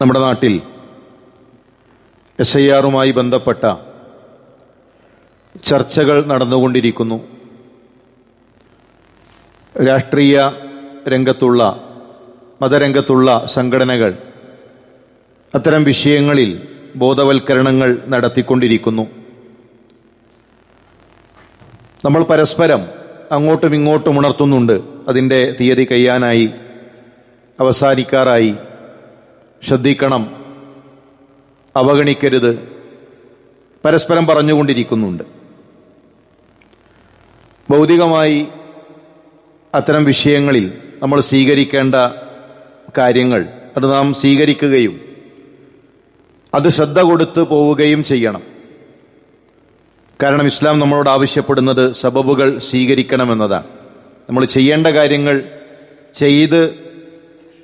നമ്മുടെ നാട്ടിൽ SIR-മായി ബന്ധപ്പെട്ട ചർച്ചകൾ നടന്നുകൊണ്ടിരിക്കുന്നു. രാഷ്ട്രീയ രംഗത്തുള്ള മതരംഗത്തുള്ള സംഘടനകൾ അത്തരം വിഷയങ്ങളിൽ ബോധവൽക്കരണങ്ങൾ നടത്തിക്കൊണ്ടിരിക്കുന്നു. നമ്മൾ പരസ്പരം അങ്ങോട്ടും ഇങ്ങോട്ടും ഉണർത്തുന്നുണ്ട്. അതിൻ്റെ തീയതി കഴിയാനായി, അവസാനിക്കാറായി, ശ്രദ്ധിക്കണം, അവഗണിക്കരുത്, പരസ്പരം പറഞ്ഞുകൊണ്ടിരിക്കുന്നുണ്ട്. ഭൗതികമായി അത്തരം വിഷയങ്ങളിൽ നമ്മൾ സ്വീകരിക്കേണ്ട കാര്യങ്ങൾ അത് നാം സ്വീകരിക്കുകയും അത് ശ്രദ്ധ കൊടുത്ത് പോവുകയും ചെയ്യണം. കാരണം ഇസ്ലാം നമ്മളോട് ആവശ്യപ്പെടുന്നത് സബബുകൾ സ്വീകരിക്കണമെന്നതാണ്. നമ്മൾ ചെയ്യേണ്ട കാര്യങ്ങൾ ചെയ്ത്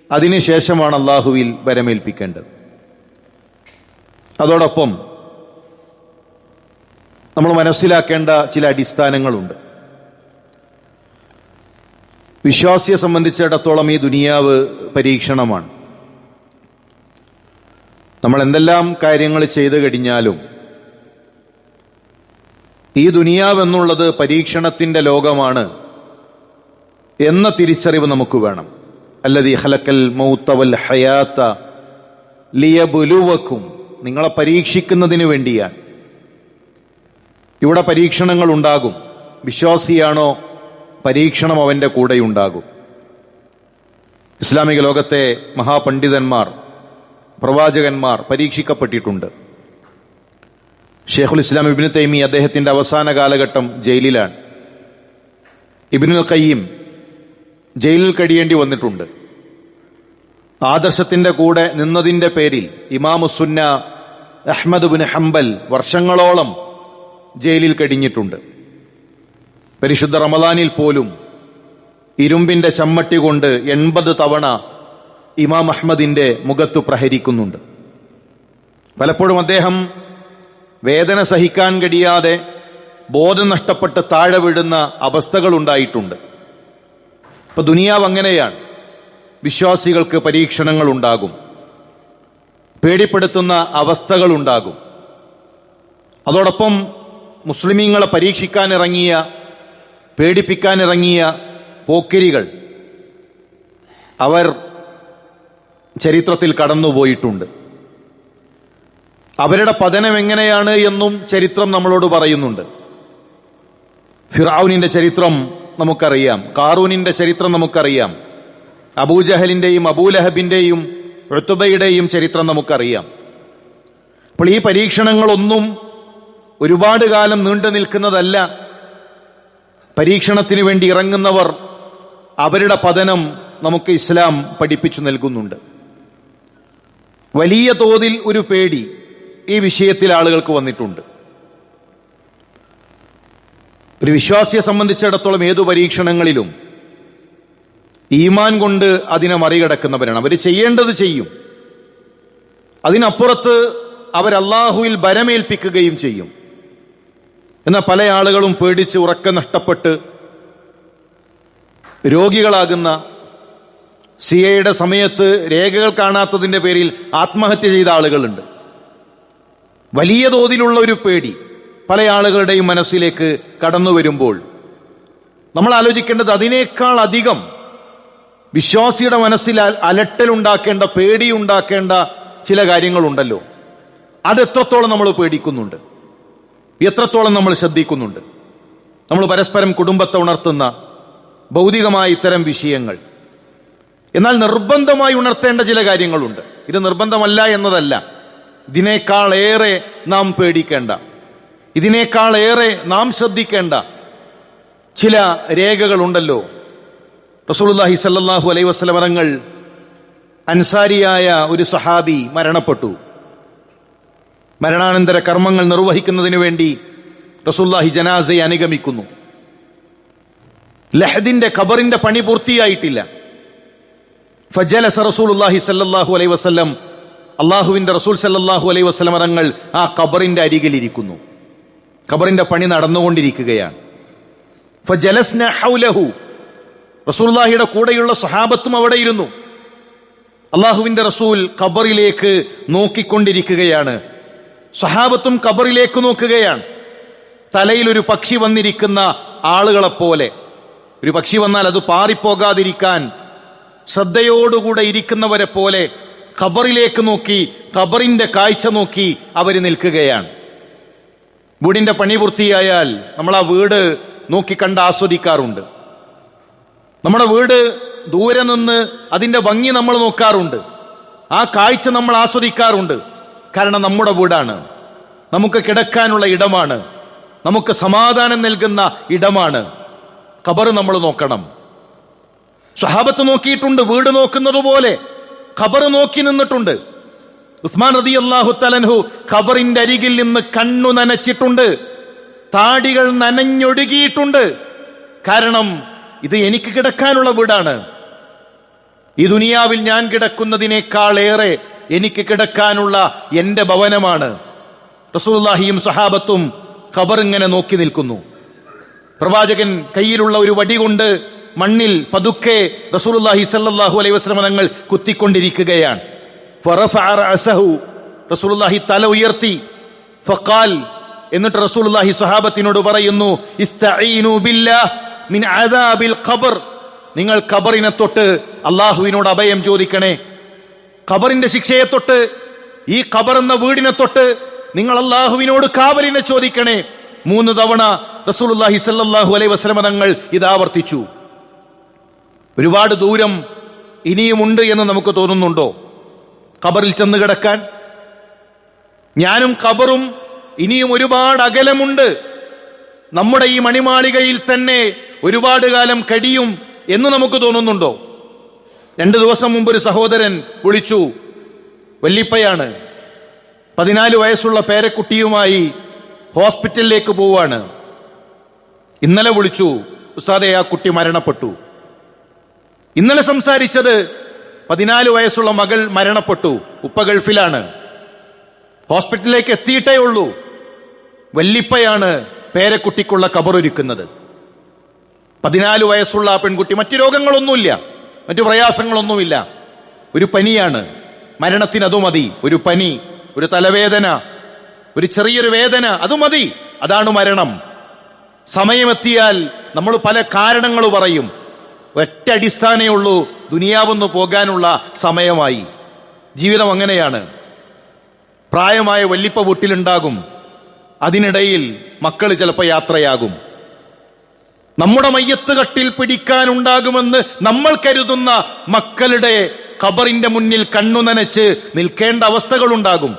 അതിനുശേഷമാണ് അള്ളാഹുവിൽ വരമേൽപ്പിക്കേണ്ടത്. അതോടൊപ്പം നമ്മൾ മനസ്സിലാക്കേണ്ട ചില അടിസ്ഥാനങ്ങളുണ്ട്. വിശ്വാസിയെ സംബന്ധിച്ചിടത്തോളം ഈ ദുനിയാവ് പരീക്ഷണമാണ്. നമ്മൾ എന്തെല്ലാം കാര്യങ്ങൾ ചെയ്തു കഴിഞ്ഞാലും ഈ ദുനിയാവ് എന്നുള്ളത് പരീക്ഷണത്തിന്റെ ലോകമാണ് എന്ന തിരിച്ചറിവ് നമുക്ക് വേണം. അല്ലദീ ഖലഖൽ മൗത വൽ ഹയാത ലിയബ്ലുവക്കും, നിങ്ങളെ പരീക്ഷിക്കുന്നതിന് വേണ്ടിയാണ്. ഇവിടെ പരീക്ഷണങ്ങൾ ഉണ്ടാകും. വിശ്വാസിയാണോ, പരീക്ഷണം അവന്റെ കൂടെയുണ്ടാകും. ഇസ്ലാമിക ലോകത്തെ മഹാപണ്ഡിതന്മാർ, പ്രവാചകന്മാർ പരീക്ഷിക്കപ്പെട്ടിട്ടുണ്ട്. ഷെയ്ഖുൽ ഇസ്ലാം ഇബ്നു തൈമിയ്യ അദ്ദേഹത്തിന്റെ അവസാന കാലഘട്ടം ജയിലിലാണ്. ഇബ്നുൽ ഖയ്യിം ജയിലിൽ കഴിയേണ്ടി വന്നിട്ടുണ്ട്. ആദർശത്തിന്റെ കൂടെ നിന്നതിന്റെ പേരിൽ ഇമാമുസുന്ന അഹ്മദ് ബിൻ ഹംബൽ വർഷങ്ങളോളം ജയിലിൽ കഴിഞ്ഞിട്ടുണ്ട്. പരിശുദ്ധ റമദാനിൽ പോലും ഇരുമ്പിന്റെ ചമ്മട്ടി കൊണ്ട് 80 തവണ ഇമാം അഹ്മദിന്റെ മുഖത്തു പ്രഹരിക്കുന്നുണ്ട്. പലപ്പോഴും അദ്ദേഹം വേദന സഹിക്കാൻ കഴിയാതെ ബോധം നഷ്ടപ്പെട്ട് താഴെ വീഴുന്ന അവസ്ഥകൾ ഉണ്ടായിട്ടുണ്ട്. ഇപ്പൊ ദുനിയാവ് അങ്ങനെയാണ്. വിശ്വാസികൾക്ക് പരീക്ഷണങ്ങൾ ഉണ്ടാകും, പേടിപ്പെടുത്തുന്ന അവസ്ഥകൾ ഉണ്ടാകും. അതോടൊപ്പം മുസ്ലിമീങ്ങളെ പരീക്ഷിക്കാനിറങ്ങിയ, പേടിപ്പിക്കാനിറങ്ങിയ പോക്കിരികൾ അവർ ചരിത്രത്തിൽ കടന്നുപോയിട്ടുണ്ട്. അവരുടെ പതനം എങ്ങനെയാണ് എന്നും ചരിത്രം നമ്മളോട് പറയുന്നുണ്ട്. ഫിർഔനിന്റെ ചരിത്രം നമുക്കറിയാം, ഖാറൂനിന്റെ ചരിത്രം നമുക്കറിയാം, അബൂജഹലിന്റെയും അബൂലഹബിന്റെയും ഉത്ബയുടെയും ചരിത്രം നമുക്കറിയാം. അപ്പോൾ ഈ പരീക്ഷണങ്ങളൊന്നും ഒരുപാട് കാലം നീണ്ടു നിൽക്കുന്നതല്ല. പരീക്ഷണത്തിന് വേണ്ടി ഇറങ്ങുന്നവർ, അവരുടെ പതനം നമുക്ക് ഇസ്ലാം പഠിപ്പിച്ചു നൽകുന്നുണ്ട്. വലിയ തോതിൽ ഒരു പേടി ഈ വിഷയത്തിൽ ആളുകൾക്ക് വന്നിട്ടുണ്ട്. ഒരു വിശ്വാസിയെ സംബന്ധിച്ചിടത്തോളം ഏതു പരീക്ഷണങ്ങളിലും ഈമാൻ കൊണ്ട് അതിനെ മറികടക്കുന്നവരാണ്. അവർ ചെയ്യേണ്ടത് ചെയ്യും, അതിനപ്പുറത്ത് അവർ അല്ലാഹുവിൽ ഭരമേൽപ്പിക്കുകയും ചെയ്യും. എന്നാൽ പല ആളുകളും പേടിച്ച് ഉറക്കം നഷ്ടപ്പെട്ട് രോഗികളാകുന്ന, സിഐയുടെ സമയത്ത് രേഖകൾ കാണാത്തതിന്റെ പേരിൽ ആത്മഹത്യ ചെയ്ത ആളുകളുണ്ട്. വലിയ തോതിലുള്ള ഒരു പേടി പല ആളുകളുടെയും മനസ്സിലേക്ക് കടന്നു വരുമ്പോൾ നമ്മൾ ആലോചിക്കേണ്ടത്, അതിനേക്കാൾ അധികം വിശ്വാസിയുടെ മനസ്സിൽ അലട്ടലുണ്ടാക്കേണ്ട, പേടിയുണ്ടാക്കേണ്ട ചില കാര്യങ്ങളുണ്ടല്ലോ. അതെത്രത്തോളം നമ്മൾ പേടിക്കുന്നുണ്ട്, എത്രത്തോളം നമ്മൾ ശ്രദ്ധിക്കുന്നുണ്ട്. നമ്മൾ പരസ്പരം കുടുംബത്തെ ഉണർത്തുന്ന ഭൗതികമായ ഇത്തരം വിഷയങ്ങൾ. എന്നാൽ നിർബന്ധമായി ഉണർത്തേണ്ട ചില കാര്യങ്ങളുണ്ട്. ഇത് നിർബന്ധമല്ല എന്നതല്ല. ഇതിനേക്കാളേറെ നാം പേടിക്കേണ്ട, ഇതിനേക്കാളേറെ നാം ശ്രദ്ധിക്കേണ്ട ചില രേഖകളുണ്ടല്ലോ. റസൂലുള്ളാഹി സ്വല്ലല്ലാഹു അലൈഹി വസല്ലം തങ്ങൾ, അൻസാരിയായ ഒരു സഹാബി മരണപ്പെട്ടു. മരണാനന്തര കർമ്മങ്ങൾ നിർവഹിക്കുന്നതിന് വേണ്ടി റസൂലുള്ളാഹി ജനാസയെ അനുഗമിക്കുന്നു. ലഹദിന്റെ ഖബറിന്റെ പണി പൂർത്തിയായിട്ടില്ല. ഫജലസ റസൂലുള്ളാഹി സ്വല്ലല്ലാഹു അലൈഹി വസല്ലം, അള്ളാഹുവിന്റെ റസൂൽ സല്ലല്ലാഹു അലൈഹി വസല്ലം തങ്ങൾ ആ ഖബറിന്റെ അരികിലിരിക്കുന്നു. ഖബറിന്റെ പണി നടന്നുകൊണ്ടിരിക്കുകയാണ്. ഫജലസ്ന ഹൗലഹു, റസൂലുള്ളാഹിയുടെ കൂടെയുള്ള സ്വഹാബത്തും അവിടെ ഇരുന്നു. അള്ളാഹുവിന്റെ റസൂൽ ഖബറിലേക്ക് നോക്കിക്കൊണ്ടിരിക്കുകയാണ്. സ്വഹാബത്തും ഖബറിലേക്ക് നോക്കുകയാണ്. തലയിൽ ഒരു പക്ഷി വന്നിരിക്കുന്ന ആളുകളെപ്പോലെ. ഒരു പക്ഷി വന്നാൽ അത് പാറിപ്പോകാതിരിക്കാൻ ശ്രദ്ധയോടുകൂടെ ഇരിക്കുന്നവരെ പോലെ ഖബറിലേക്ക് നോക്കി, ഖബറിന്റെ കാഴ്ച നോക്കി അവർ നിൽക്കുകയാണ്. വീടിന്റെ പണി പൂർത്തിയായാൽ നമ്മൾ ആ വീട് നോക്കി കണ്ട് ആസ്വദിക്കാറുണ്ട്. നമ്മുടെ വീട് ദൂരെ നിന്ന് അതിന്റെ ഭംഗി നമ്മൾ നോക്കാറുണ്ട്. ആ കാഴ്ച നമ്മൾ ആസ്വദിക്കാറുണ്ട്. കാരണം നമ്മുടെ വീടാണ്, നമുക്ക് കിടക്കാനുള്ള ഇടമാണ്, നമുക്ക് സമാധാനം നൽകുന്ന ഇടമാണ്. ഖബർ നമ്മൾ നോക്കണം. സ്വഹാബത്ത് നോക്കിയിട്ടുണ്ട്, വീട് നോക്കുന്നത് പോലെ ഖബർ നോക്കി നിന്നിട്ടുണ്ട്. ഉസ്മാൻ റളിയല്ലാഹു തആല അൻഹു ഖബറിന്റെ അരികിൽ നിന്ന് കണ്ണു നനച്ചിട്ടുണ്ട്, താടികൾ നനഞ്ഞൊഴുകിയിട്ടുണ്ട്. കാരണം ഇത് എനിക്ക് കിടക്കാനുള്ള വീടാണ്. ഈ ദുനിയാവിൽ ഞാൻ കിടക്കുന്നതിനേക്കാളേറെ എനിക്ക് കിടക്കാനുള്ള എന്റെ ഭവനമാണ്. റസൂലുള്ളാഹിയും സ്വഹാബത്തും ഖബർ ഇങ്ങനെ നോക്കി നിൽക്കുന്നു. പ്രവാചകൻ കയ്യിലുള്ള ഒരു വടി കൊണ്ട് മണ്ണിൽ പതുക്കെ റസൂലുള്ളാഹി സ്വല്ലല്ലാഹു അലൈഹി വസല്ലം തങ്ങൾ കുത്തിക്കൊണ്ടിരിക്കുകയാണ്. ഫറഫഅ റഅസഹു, റസൂലുള്ളാഹി തല ഉയർത്തി. ഫഖാൽ, എന്നിട്ട് റസൂലുള്ളാഹി സ്വഹാബത്തിനോട് പറയുന്നു, ഇസ്തഈനു ബില്ലാഹ് മിൻ അദാബിൽ ഖബർ, നിങ്ങൾ ഖബറിനെ തൊട്ട് അള്ളാഹുവിനോട് അഭയം ചോദിക്കണേ. ഖബറിന്റെ ശിക്ഷയെ തൊട്ട്, ഈ ഖബർ എന്ന വീടിനെ തൊട്ട് നിങ്ങൾ അള്ളാഹുവിനോട് കാവലിനെ ചോദിക്കണേ. 3 തവണ റസൂലുള്ളാഹി സ്വല്ലല്ലാഹു അലൈഹി വസല്ലം തങ്ങൾ ഇത് ആവർത്തിച്ചു. ഒരുപാട് ദൂരം ഇനിയുമുണ്ട് എന്ന് നമുക്ക് തോന്നുന്നുണ്ടോ ഖബറിൽ ചെന്ന് കിടക്കാൻ? ഞാനും ഖബറും ഇനിയും ഒരുപാട് അകലമുണ്ട്. നമ്മുടെ ഈ മണിമാളികയിൽ തന്നെ ഒരുപാട് കാലം കഴിയും എന്ന് നമുക്ക് തോന്നുന്നുണ്ടോ? 2 ദിവസം മുമ്പ് ഒരു സഹോദരൻ വിളിച്ചു. വല്ലിപ്പയാണ്, 14 വയസ്സുള്ള പേരക്കുട്ടിയുമായി ഹോസ്പിറ്റലിലേക്ക് പോവാണ്. ഇന്നലെ വിളിച്ചു, ഉസ്താദേ ആ കുട്ടി മരണപ്പെട്ടു. ഇന്നലെ സംസാരിച്ചത് 14 വയസ്സുള്ള മകൾ മരണപ്പെട്ടു, ഉപ്പ ഗൾഫിലാണ്, ഹോസ്പിറ്റലിലേക്ക് എത്തിയിട്ടേ ഉള്ളൂ. വല്ലിപ്പയാണ് പേരക്കുട്ടിക്കുള്ള ഖബറൊരുക്കുന്നത്. 14 വയസ്സുള്ള ആ പെൺകുട്ടി, മറ്റു രോഗങ്ങളൊന്നുമില്ല, മറ്റു പ്രയാസങ്ങളൊന്നുമില്ല, ഒരു പനിയാണ്, മരണത്തിന് അതു മതി. ഒരു പനി, ഒരു തലവേദന, ഒരു ചെറിയൊരു വേദന, അത് മതി, അതാണ് മരണം. സമയമെത്തിയാൽ നമ്മൾ പല കാരണങ്ങൾ പറയും. ഒറ്റ അടിസ്ഥാനേ ഉള്ളൂ, ദുനിയാവൊന്നു പോകാനുള്ള സമയമായി. ജീവിതം അങ്ങനെയാണ്. പ്രായമായ വല്ലിപ്പ വീട്ടിലുണ്ടാകും, അതിനിടയിൽ മക്കൾ ചിലപ്പോൾ യാത്രയാകും. നമ്മുടെ മയ്യത്ത് കട്ടിൽ പിടിക്കാനുണ്ടാകുമെന്ന് നമ്മൾ കരുതുന്ന മക്കളുടെ ഖബറിന്റെ മുന്നിൽ കണ്ണു നനച്ച് നിൽക്കേണ്ട അവസ്ഥകളുണ്ടാകും.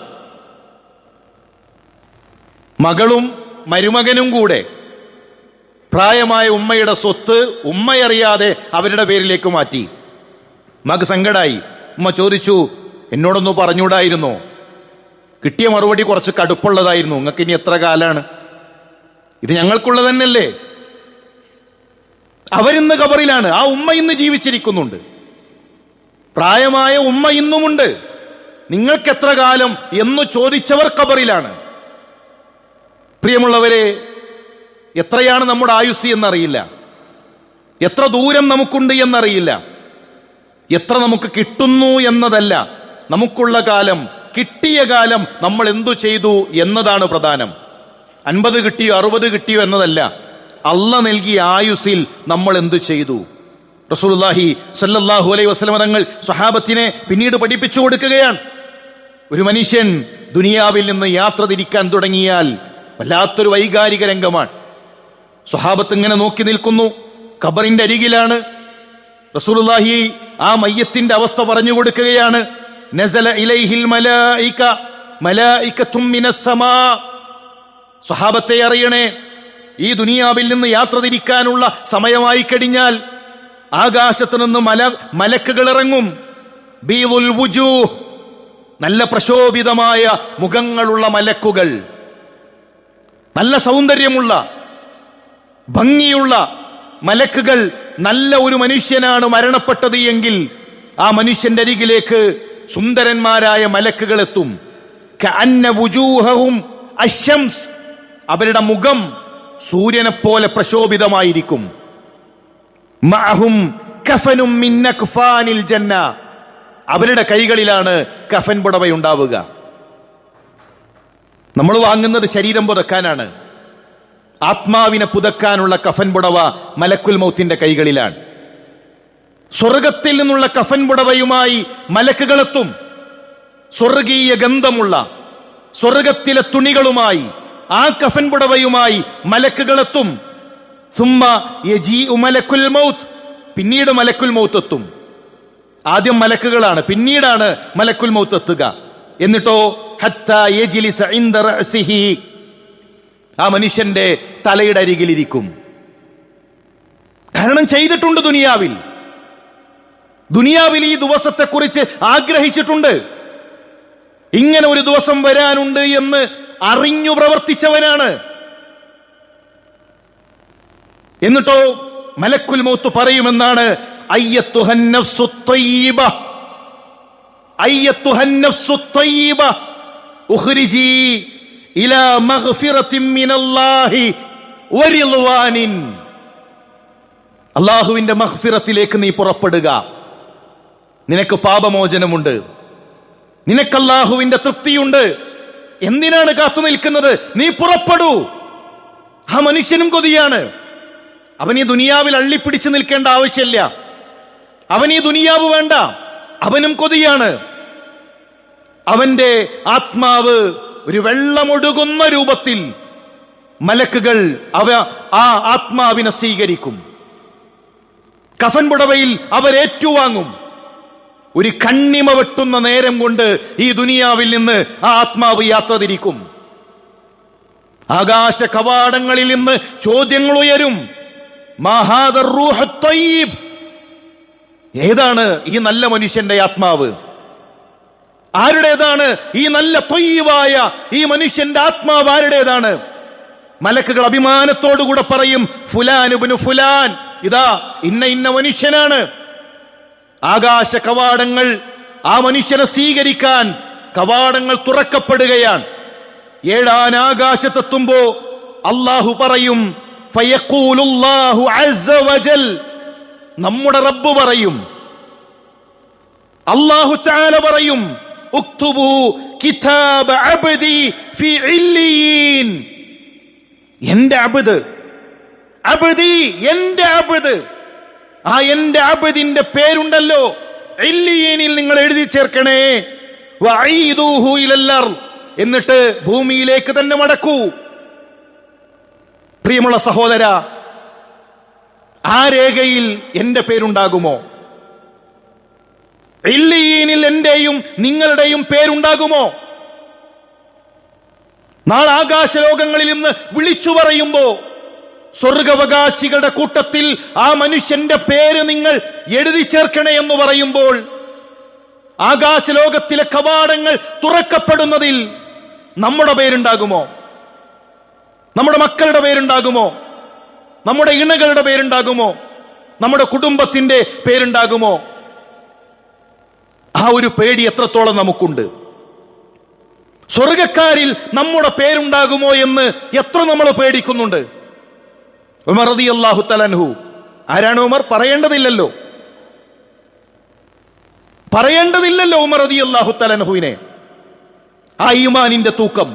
മകളും മരുമകനും കൂടെ പ്രായമായ ഉമ്മയുടെ സ്വത്ത് ഉമ്മയറിയാതെ അവരുടെ പേരിലേക്ക് മാറ്റി. മക് സങ്കടായി. ഉമ്മ ചോദിച്ചു, എന്നോടൊന്ന് പറഞ്ഞൂടായിരുന്നോ? കിട്ടിയ മറുപടി കുറച്ച് കടുപ്പുള്ളതായിരുന്നു. നിങ്ങൾക്ക് ഇനി എത്ര കാലാണ്? ഇത് ഞങ്ങൾക്കുള്ളത് തന്നെയല്ലേ? അവരിന്ന് ഖബറിലാണ്, ആ ഉമ്മ ഇന്ന് ജീവിച്ചിരിക്കുന്നുണ്ട്. പ്രായമായ ഉമ്മ ഇന്നുമുണ്ട്. നിങ്ങൾക്ക് എത്ര കാലം എന്ന് ചോദിച്ചവർ ഖബറിലാണ്. പ്രിയമുള്ളവരെ, എത്രയാണ് നമ്മുടെ ആയുസ് എന്നറിയില്ല, എത്ര ദൂരം നമുക്കുണ്ട് എന്നറിയില്ല, എത്ര നമുക്ക് കിട്ടുന്നു എന്നതല്ല, നമുക്കുള്ള കാലം, കിട്ടിയ കാലം നമ്മൾ എന്തു ചെയ്തു എന്നതാണ് പ്രധാനം. 50 കിട്ടിയോ 60 കിട്ടിയോ എന്നതല്ല, അള്ളാഹ് നൽകിയ ആയുസിൽ നമ്മൾ എന്തു ചെയ്തു. റസൂലുള്ളാഹി സ്വല്ലല്ലാഹു അലൈഹി വസല്ലം തങ്ങൾ സ്വഹാബത്തിനെ പിന്നീട് പഠിപ്പിച്ചു കൊടുക്കുകയാണ്. ഒരു മനുഷ്യൻ ദുനിയാവിൽ നിന്ന് യാത്ര തിരിക്കാൻ തുടങ്ങിയാൽ വല്ലാത്തൊരു വൈകാരിക രംഗമാണ്. സ്വഹാബത്ത് ഇങ്ങനെ നോക്കി നിൽക്കുന്നു, ഖബറിന്റെ അരികിലാണ്. റസൂലുള്ളാഹി ആ മയ്യത്തിന്റെ അവസ്ഥ പറഞ്ഞു കൊടുക്കുകയാണ്. നസല ഇലൈഹിൽ മലായിക മലായികത്തും മിനസ് സമാ. സ്വഹാബത്തെ അറിയണേ, ഈ ദുനിയാവിൽ നിന്ന് യാത്ര തിരിക്കാനുള്ള സമയമായി കഴിഞ്ഞാൽ ആകാശത്ത് നിന്ന് മലക്കുകൾ ഇറങ്ങും. ബീദുൽ വുജൂഹ്, നല്ല പ്രശോഭിതമായ മുഖങ്ങളുള്ള മലക്കുകൾ, നല്ല സൗന്ദര്യമുള്ള ഭംഗിയുള്ള മലക്കുകൾ. നല്ല ഒരു മനുഷ്യനാണ് മരണപ്പെട്ടത് എങ്കിൽ ആ മനുഷ്യന്റെ അരികിലേക്ക് സുന്ദരന്മാരായ മലക്കുകൾ എത്തും. കഅന്ന വുജൂഹഹും അശ്ശംസ്, അവരുടെ മുഖം സൂര്യനെ പോലെ പ്രശോഭിതമായിരിക്കും. മഅഹും കഫനും മിൻ അക്ഫാനിൽ ജന്ന, അവരുടെ കൈകളിലാണ് കഫൻ പുടവയുണ്ടാവുക. നമ്മൾ വാങ്ങുന്നത് ശരീരം പുതക്കാനാണ്. ആത്മാവിനെ പുതക്കാനുള്ള കഫൻ പുടവ മലക്കുൽ മൗത്തിന്റെ കൈകളിലാണ്. സ്വർഗത്തിൽ നിന്നുള്ള കഫൻ പുടവയുമായി മലക്കുകളെത്തും. സ്വർഗീയ ഗന്ധമുള്ള സ്വർഗത്തിലെ തുണികളുമായി ആ കഫൻ പുടവയുമായി മലക്കുകളെത്തും. സുമ്മ യജീഉ മലക്കുൽ മൗത്ത്, പിന്നീട് മലക്കുൽ മൗത്ത് എത്തും. ആദ്യം മലക്കുകളാണ്, പിന്നീടാണ് മലക്കുൽ മൗത്ത് എത്തുക. എന്നിട്ടോ ഹത്താ യജ്ലിസ ഇൻദ റഅസിഹി, ആ മനുഷ്യന്റെ തലയുടെ അരികിലിരിക്കും. കാരണം ചെയ്തിട്ടുണ്ട് ദുനിയാവിൽ ഈ ദിവസത്തെക്കുറിച്ച് ആഗ്രഹിച്ചിട്ടുണ്ട്. ഇങ്ങനെ ഒരു ദിവസം വരാനുണ്ട് എന്ന് അറിഞ്ഞു പ്രവർത്തിച്ചവനാണ്. എന്നിട്ടോ മലക്കുൽ മൗത്ത് പറയുമെന്നാണ്, അയ്യത്തുഹൻ നഫ്സു ത്വയ്യിബ, അയ്യത്തുഹൻ നഫ്സു ത്വയ്യിബ ഉഖ്രിജി ഇലാ മഗ്ഫിറത്തിൻ മിനല്ലാഹി വറിദ്വാനിൻ. അല്ലാഹുവിന്റെ മഗ്ഫിറത്തിലേക്ക് നീ പുറപ്പെടുക. നിനക്ക് പാപമോചനമുണ്ട്, നിനക്ക് അല്ലാഹുവിന്റെ തൃപ്തിയുണ്ട്. എന്തിനാണ് കാത്തു നിൽക്കുന്നത്? നീ പുറപ്പെടൂ. ആ മനുഷ്യനും കൊതിയാണ്. അവൻ ഈ ദുനിയാവിൽ അള്ളിപ്പിടിച്ചു നിൽക്കേണ്ട ആവശ്യമില്ല. അവൻ ഈ ദുനിയാവ് വേണ്ട. അവനും കൊതിയാണ്. അവന്റെ ആത്മാവ് ഒരു വെള്ളമൊഴുകുന്ന രൂപത്തിൽ മലക്കുകൾ ആ ആത്മാവിനെ സ്വീകരിക്കും. കഫൻ പുടവയിൽ അവരേറ്റുവാങ്ങും. ഒരു കണ്ണിമ വെട്ടുന്ന നേരം കൊണ്ട് ഈ ദുനിയാവിൽ നിന്ന് ആ ആത്മാവ് യാത്ര തിരിക്കും. ആകാശ കവാടങ്ങളിൽ നിന്ന് ചോദ്യങ്ങൾ ഉയരും. മാഹാദർ റൂഹ് ത്വയ്യിബ്, ഏതാണ് ഈ നല്ല മനുഷ്യന്റെ ആത്മാവ്? ആരുടേതാണ് ഈ നല്ല ത്വയ്യിബായ ഈ മനുഷ്യന്റെ ആത്മാവ്? ആരുടേതാണ്? മലക്കുകൾ അഭിമാനത്തോടുകൂടെ പറയും, ഫുലാൻ ഇബ്നു ഫുലാൻ, ഇതാ ഇന്ന മനുഷ്യനാണ്. ആകാശ കവാടങ്ങൾ ആ മനുഷ്യനെ സ്വീകരിക്കാൻ കവാടങ്ങൾ തുറക്കപ്പെടുകയാണ്. 7-ാം ആകാശത്തെത്തുമ്പോ അല്ലാഹു പറയും, ഫയഖൂലുല്ലാഹു അസ്സ വജൽ, നമ്മുടെ റബ്ബ് പറയും, അല്ലാഹു തആല പറയും, ഉക്തുബു കിതാബ അബ്ദി ഫീ ഇല്ലിയീൻ. എന്റെ അബ്ദ്, എന്റെ അബ്ദ്, ആ എന്റെ അബ്ദിന്റെ പേരുണ്ടല്ലോ ഇല്ലിയീനിൽ നിങ്ങൾ എഴുതി ചേർക്കണേ. വഈദൂഹു ഇലൽ അർദ്, എന്നിട്ട് ഭൂമിയിലേക്ക് തന്നെ മടക്കൂ. പ്രിയമുള്ള സഹോദര, ആ രേഖയിൽ എന്റെ പേരുണ്ടാകുമോ? ഇല്ലിയീനിൽ എന്റെയും നിങ്ങളുടെയും പേരുണ്ടാകുമോ? നാളെ ആകാശലോകങ്ങളിൽ നിന്ന് വിളിച്ചു പറയുമ്പോ സ്വർഗാവകാശികളുടെ കൂട്ടത്തിൽ ആ മനുഷ്യന്റെ പേര് നിങ്ങൾ എഴുതി ചേർക്കണേ എന്ന് പറയുമ്പോൾ ആകാശലോകത്തിലെ കവാടങ്ങൾ തുറക്കപ്പെടുന്നതിൽ നമ്മുടെ പേരുണ്ടാകുമോ? നമ്മുടെ മക്കളുടെ പേരുണ്ടാകുമോ? നമ്മുടെ ഇണകളുടെ പേരുണ്ടാകുമോ? നമ്മുടെ കുടുംബത്തിന്റെ പേരുണ്ടാകുമോ? ആ ഒരു പേടി എത്രത്തോളം നമുക്കുണ്ട്? സ്വർഗക്കാരിൽ നമ്മുടെ പേരുണ്ടാകുമോ എന്ന് എത്ര നമ്മൾ പേടിക്കുന്നുണ്ട്? ഉമർ റളിയല്ലാഹു തആല അൻഹു, ആരാണ് ഉമർ? പറയേണ്ടതില്ലല്ലോ ഉമർ റളിയല്ലാഹു തആല അൻഹുവിനെ. ആ ഈമാനിന്റെ തൂക്കം,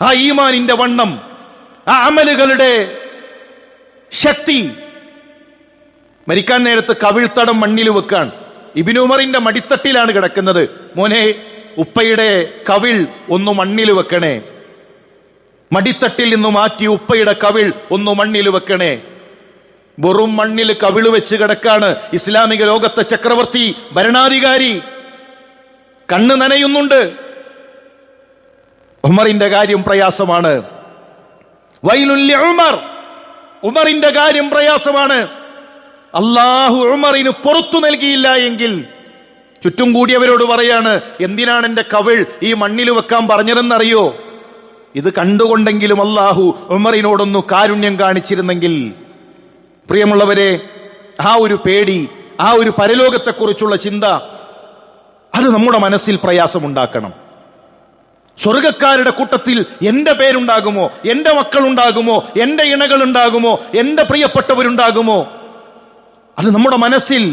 ആ ഈമാനിന്റെ വണ്ണം, ആ അമലുകളുടെ ശക്തി. മരിക്കാൻ നേരത്ത് കവിൾത്തടം മണ്ണിൽ വെക്കാൻ ഇബ്നു ഉമറിന്റെ മടിത്തട്ടിലാണ് കിടക്കുന്നത്. മോനെ, ഉപ്പയുടെ കവിൾ ഒന്ന് മണ്ണിൽ വെക്കണേ. മടിത്തട്ടിൽ നിന്ന് മാറ്റി ഉപ്പയുടെ കവിൾ ഒന്ന് മണ്ണിൽ വെക്കണേ. വെറും മണ്ണിൽ കവിള് വെച്ച് കിടക്കാണ് ഇസ്ലാമിക ലോകത്തെ ചക്രവർത്തി, ഭരണാധികാരി. കണ്ണ് നനയുന്നുണ്ട്. ഉമറിന്റെ കാര്യം പ്രയാസമാണ്. വൈലുൽ ഉമർ, ഉമറിന്റെ കാര്യം പ്രയാസമാണ്. അല്ലാഹു ഉമറിന് പുറത്തു നൽകിയില്ല എങ്കിൽ ചുറ്റും കൂടിയവരോട് പറയാണ്, എന്തിനാണ് എന്റെ കവിൾ ഈ മണ്ണിൽ വെക്കാൻ പറഞ്ഞതെന്നറിയോ? ഇത് കണ്ടുകൊണ്ടെങ്കിലും അല്ലാഹു ഉമറിനോടൊന്നു കാരുണ്യം കാണിച്ചിരുന്നെങ്കിൽ. പ്രിയമുള്ളവരെ, ആ ഒരു പേടി, ആ ഒരു പരലോകത്തെക്കുറിച്ചുള്ള ചിന്ത, അത് നമ്മുടെ മനസ്സിൽ പ്രയാസമുണ്ടാക്കണം. സ്വർഗക്കാരുടെ കൂട്ടത്തിൽ എന്റെ പേരുണ്ടാകുമോ? എന്റെ മക്കളുണ്ടാകുമോ? എന്റെ ഇണകൾ ഉണ്ടാകുമോ? എന്റെ പ്രിയപ്പെട്ടവരുണ്ടാകുമോ? അത് നമ്മുടെ മനസ്സിൽ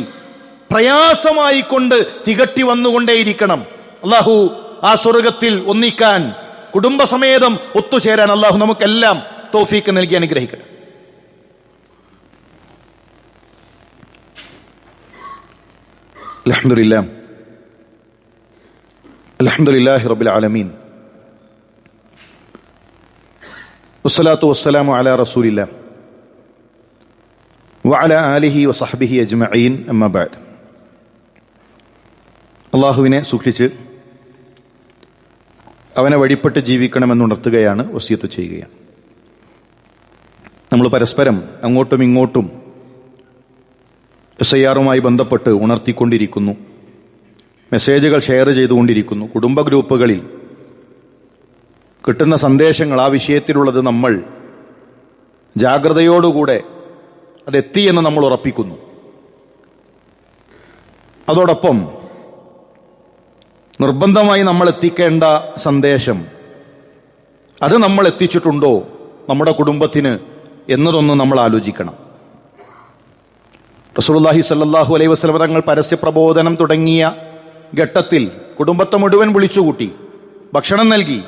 പ്രയാസമായി കൊണ്ട് തികട്ടി വന്നുകൊണ്ടേയിരിക്കണം. അള്ളാഹു ആ സ്വർഗത്തിൽ ഒന്നിക്കാൻ, കുടുംബസമേതം ഒത്തുചേരാൻ അള്ളാഹു നമുക്കെല്ലാം തൗഫീക്ക് നൽകി അനുഗ്രഹിക്കട്ടെ. അൽഹംദുലില്ലാഹി റബ്ബിൽ ആലമീൻ വസ്സലാത്തു വസ്സലാമു അലാ റസൂലില്ലാഹ് വഅലാ ആലിഹി വസഹ്ബിഹി അജ്മഈൻ അമ്മാ ബഅദ്. അള്ളാഹുവിനെ സൂക്ഷിച്ച് അവനെ വഴിപ്പെട്ട് ജീവിക്കണമെന്നുണർത്തുകയാണ്, വസിയത്ത് ചെയ്യുകയാണ്. നമ്മൾ പരസ്പരം അങ്ങോട്ടും ഇങ്ങോട്ടും SIR-മായി ബന്ധപ്പെട്ട് ഉണർത്തിക്കൊണ്ടിരിക്കുന്നു, മെസ്സേജുകൾ ഷെയർ ചെയ്തുകൊണ്ടിരിക്കുന്നു. കുടുംബ ഗ്രൂപ്പുകളിൽ കിട്ടുന്ന സന്ദേശങ്ങൾ, ആ വിഷയത്തിലുള്ളത് നമ്മൾ ജാഗ്രതയോടുകൂടെ അതെത്തിയെന്ന് നമ്മൾ ഉറപ്പിക്കുന്നു. അതോടൊപ്പം നിർബന്ധമായി നമ്മൾ എത്തിക്കേണ്ട സന്ദേശം, അത് നമ്മൾ എത്തിച്ചിട്ടുണ്ടോ നമ്മുടെ കുടുംബത്തിന് എന്നതൊന്ന് നമ്മൾ ആലോചിക്കണം. റസൂലുള്ളാഹി സ്വല്ലല്ലാഹു അലൈഹി വസല്ലം തങ്ങൾ പരസ്യപ്രബോധനം തുടങ്ങിയ ഘട്ടത്തിൽ കുടുംബത്തെ മുഴുവൻ വിളിച്ചുകൂട്ടി, ഭക്ഷണം നൽകി.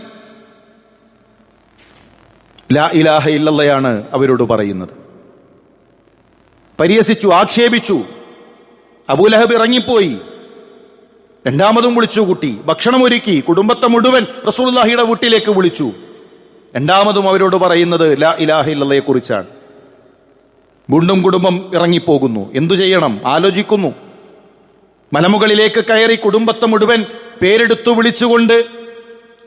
ലാ ഇലാഹ ഇല്ലല്ലയാണ് അവരോട് പറയുന്നത്. പരിഹസിച്ചു, ആക്ഷേപിച്ചു. അബൂലഹബ് ഇറങ്ങിപ്പോയി. രണ്ടാമതും വിളിച്ചുകൂട്ടി, ഭക്ഷണം ഒരുക്കി, കുടുംബത്തെ മുഴുവൻ റസൂലുള്ളാഹിയുടെ വീട്ടിലേക്ക് വിളിച്ചു. രണ്ടാമതും അവരോട് പറയുന്നത് ലാ ഇലാഹ ഇല്ലല്ലയെ കുറിച്ചാണ്. വീണ്ടും കുടുംബം ഇറങ്ങിപ്പോകുന്നു. എന്തു ചെയ്യണം ആലോചിക്കുന്നു. മലമുകളിലേക്ക് കയറി കുടുംബത്തെ മുഴുവൻ പേരെടുത്തു വിളിച്ചുകൊണ്ട്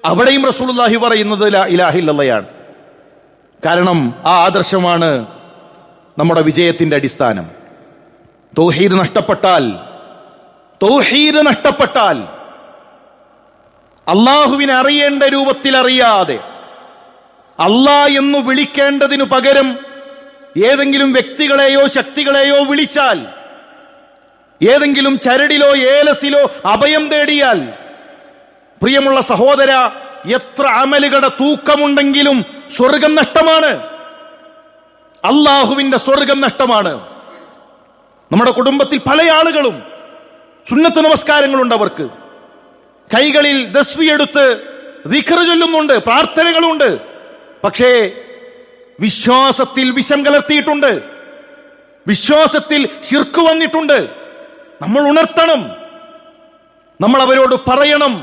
അവിടെയും റസൂലുള്ളാഹി പറയുന്നത് ലാ ഇലാഹ ഇല്ലല്ലയാണ്. കാരണം ആ ആദർശമാണ് നമ്മുടെ വിജയത്തിന്റെ അടിസ്ഥാനം. തൗഹീദ് നഷ്ടപ്പെട്ടാൽ അള്ളാഹുവിനെ അറിയേണ്ട രൂപത്തിൽ അറിയാതെ, അല്ലാ എന്ന് വിളിക്കേണ്ടതിനു പകരം ഏതെങ്കിലും വ്യക്തികളെയോ ശക്തികളെയോ വിളിച്ചാൽ, ഏതെങ്കിലും ചരടിലോ ഏലസിലോ അഭയം തേടിയാൽ, പ്രിയമുള്ള സഹോദര, എത്ര അമലുകളുടെ തൂക്കമുണ്ടെങ്കിലും സ്വർഗം നഷ്ടമാണ്. അള്ളാഹുവിന്റെ സ്വർഗം നഷ്ടമാണ്. നമ്മുടെ കുടുംബത്തിൽ പല ആളുകളും സുന്നത്ത് നമസ്കാരങ്ങളുണ്ട്, അവർക്ക് കൈകളിൽ ദസ്വിയെടുത്ത് ദിക്ർ ചൊല്ലുന്നുണ്ട്, പ്രാർത്ഥനകളുണ്ട്. പക്ഷേ വിശ്വാസത്തിൽ വിഷം കലർത്തിയിട്ടുണ്ട്, വിശ്വാസത്തിൽ ശിർക്ക് വന്നിട്ടുണ്ട്. നമ്മൾ ഉണർത്തണം, നമ്മൾ അവരോട് പറയണം.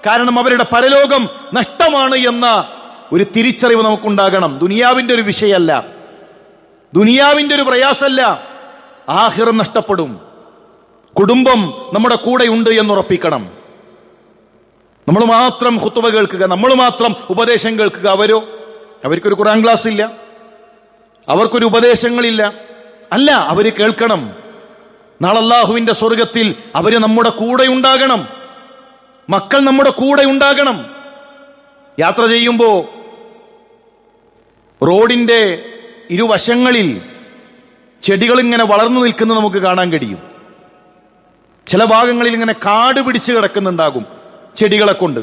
കാരണം അവരുടെ പരലോകം നഷ്ടമാണ് എന്ന ഒരു തിരിച്ചറിവ് നമുക്കുണ്ടാകണം. ദുനിയാവിന്റെ ഒരു വിഷയമല്ല, ദുനിയാവിന്റെ ഒരു പ്രയാസമല്ല, ആഖിറം നഷ്ടപ്പെടും. കുടുംബം നമ്മുടെ കൂടെയുണ്ട് എന്നുറപ്പിക്കണം. നമ്മൾ മാത്രം ഖുത്ബ കേൾക്കുക, നമ്മൾ മാത്രം ഉപദേശം കേൾക്കുക. അവർക്കൊരു ഖുർആൻ ക്ലാസ് ഇല്ല, അവർക്കൊരു ഉപദേശങ്ങളില്ല. അല്ല, അവര് കേൾക്കണം. നാളെ അല്ലാഹുവിന്റെ സ്വർഗത്തിൽ അവര് നമ്മുടെ കൂടെ ഉണ്ടാകണം. മക്കൾ നമ്മുടെ കൂടെ ഉണ്ടാകണം. യാത്ര ചെയ്യുമ്പോ റോഡിന്റെ ഇരുവശങ്ങളിൽ ചെടികൾ ഇങ്ങനെ വളർന്നു നിൽക്കുന്നത് നമുക്ക് കാണാൻ കഴിയും. ചില ഭാഗങ്ങളിൽ ഇങ്ങനെ കാട് പിടിച്ചു കിടക്കുന്നുണ്ടാകും ചെടികളെ കൊണ്ട്.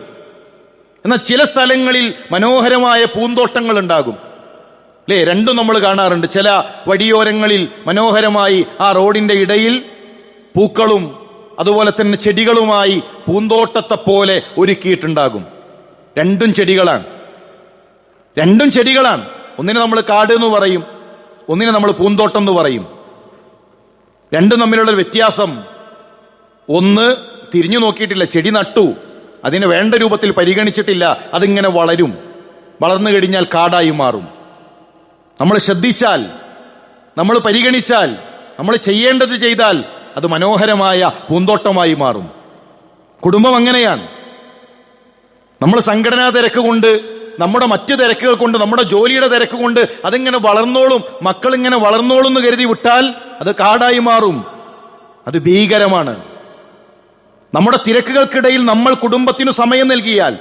എന്നാൽ ചില സ്ഥലങ്ങളിൽ മനോഹരമായ പൂന്തോട്ടങ്ങൾ ഉണ്ടാകും. അല്ലേ? രണ്ടും നമ്മൾ കാണാറുണ്ട്. ചില വഴിയോരങ്ങളിൽ മനോഹരമായി ആ റോഡിന്റെ ഇടയിൽ പൂക്കളും അതുപോലെ തന്നെ ചെടികളുമായി പൂന്തോട്ടത്തെ പോലെ ഒരുക്കിയിട്ടുണ്ടാകും. രണ്ടും ചെടികളാണ്. ഒന്നിനെ നമ്മൾ കാട് എന്ന് പറയും, ഒന്നിനെ നമ്മൾ പൂന്തോട്ടം എന്ന് പറയും. രണ്ടും തമ്മിലുള്ള വ്യത്യാസം, ഒന്ന് തിരിഞ്ഞു നോക്കിയിട്ടില്ല, ചെടി നട്ടു, അതിനെ വേണ്ട രൂപത്തിൽ പരിഗണിച്ചിട്ടില്ല, അതിങ്ങനെ വളർന്നു കഴിഞ്ഞാൽ കാടായി മാറും. നമ്മൾ ശ്രദ്ധിച്ചാൽ, നമ്മൾ പരിഗണിച്ചാൽ, നമ്മൾ ചെയ്യേണ്ടത് ചെയ്താൽ അത് മനോഹരമായ പൂന്തോട്ടമായി മാറും. കുടുംബം അങ്ങനെയാണ്. നമ്മൾ സംഘടനാ തിരക്ക് കൊണ്ട്, നമ്മുടെ മറ്റു തിരക്കുകൾ കൊണ്ട്, നമ്മുടെ ജോലിയുടെ തിരക്ക് കൊണ്ട് അതിങ്ങനെ വളർന്നോളും, മക്കളിങ്ങനെ വളർന്നോളും എന്ന് കരുതി വിട്ടാൽ അത് കാടായി മാറും. അത് ഭീകരമാണ്. നമ്മുടെ തിരക്കുകൾക്കിടയിൽ നമ്മൾ കുടുംബത്തിനു സമയം നൽകിയാൽ,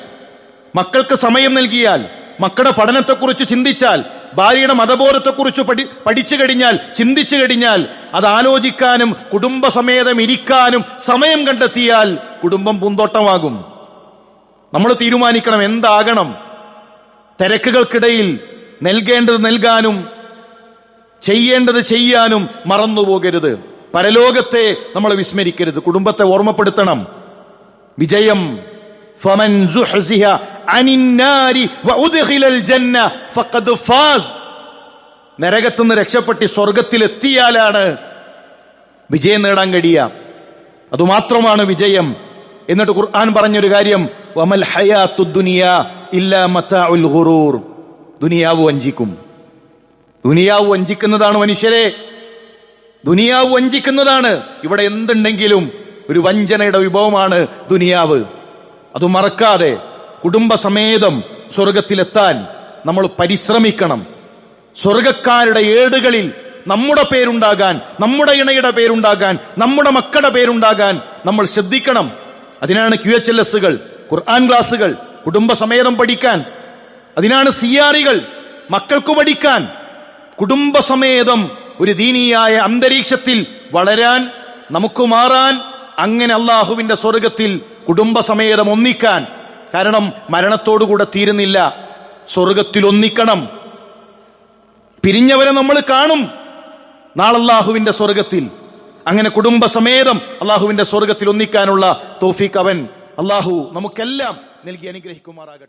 മക്കൾക്ക് സമയം നൽകിയാൽ, മക്കളുടെ പഠനത്തെക്കുറിച്ച് ചിന്തിച്ചാൽ, ഭാര്യയുടെ മതബോധത്തെക്കുറിച്ച് പഠിച്ചു കഴിഞ്ഞാൽ, ചിന്തിച്ചു കഴിഞ്ഞാൽ, അത് ആലോചിക്കാനും കുടുംബസമേതം ഇരിക്കാനും സമയം കണ്ടെത്തിയാൽ കുടുംബം പൂന്തോട്ടമാകും. നമ്മൾ തീരുമാനിക്കണം എന്താകണം. തിരക്കുകൾക്കിടയിൽ നൽകേണ്ടത് നൽകാനും ചെയ്യേണ്ടത് ചെയ്യാനും മറന്നുപോകരുത്. പരലോകത്തെ നമ്മൾ വിസ്മരിക്കരുത്, കുടുംബത്തെ ഓർമ്മപ്പെടുത്തണം. വിജയം ഫമൻ സുഹ്സിഹ അനിന്നാരി വഉദ്ഖിലൽ ജന്ന ഫഖദ് ഫാസ്. നരകത്തുനിന്ന് രക്ഷപ്പെട്ട് സ്വർഗത്തിലെത്തിയാലാണ് വിജയം നേടാൻ കഴിയുക. അതുമാത്രമാണ് വിജയം. എന്നിട്ട് ഖുർആൻ പറഞ്ഞൊരു കാര്യം, വമൽ ഹയാത്തുദ് ദുനിയാ ഇല്ലാ മതാഉൽ ഗുറൂർ. ദുനിയാവ് വഞ്ചിക്കും. ദുനിയാവ് വഞ്ചിക്കുന്നതാണ് മനുഷ്യരെ, ദുനിയാവ് വഞ്ചിക്കുന്നതാണ്. ഇവിടെ എന്തുണ്ടെങ്കിലും ഒരു വഞ്ചനയുടെ വിഭവമാണ് ദുനിയാവ്. അത് മറക്കാതെ കുടുംബസമേതം സ്വർഗത്തിലെത്താൻ നമ്മൾ പരിശ്രമിക്കണം. സ്വർഗക്കാരുടെ ഏടുകളിൽ നമ്മുടെ പേരുണ്ടാകാൻ, നമ്മുടെ ഇണയുടെ പേരുണ്ടാകാൻ, നമ്മുടെ മക്കളുടെ പേരുണ്ടാകാൻ നമ്മൾ ശ്രദ്ധിക്കണം. അതിനാണ് QHLSകൾ, ഖുർആൻ ക്ലാസുകൾ, കുടുംബസമേതം പഠിക്കാൻ. അതിനാണ് CREകൾ, മക്കൾക്ക് പഠിക്കാൻ. കുടുംബസമേതം ഒരു ദീനീയായ അന്തരീക്ഷത്തിൽ വളരാൻ, നമുക്ക് മാറാൻ, അങ്ങനെ അള്ളാഹുവിന്റെ സ്വർഗത്തിൽ കുടുംബസമേതം ഒന്നിക്കാൻ. കാരണം മരണത്തോടുകൂടെ തീരുന്നില്ല, സ്വർഗത്തിൽ ഒന്നിക്കണം. പിരിഞ്ഞവരെ നമ്മൾ കാണും നാളെ അള്ളാഹുവിന്റെ സ്വർഗത്തിൽ. അങ്ങനെ കുടുംബസമേതം അള്ളാഹുവിന്റെ സ്വർഗത്തിൽ ഒന്നിക്കാനുള്ള തൗഫീഖ് അവൻ അള്ളാഹു നമുക്കെല്ലാം നൽകി അനുഗ്രഹിക്കുമാറാകട്ടെ.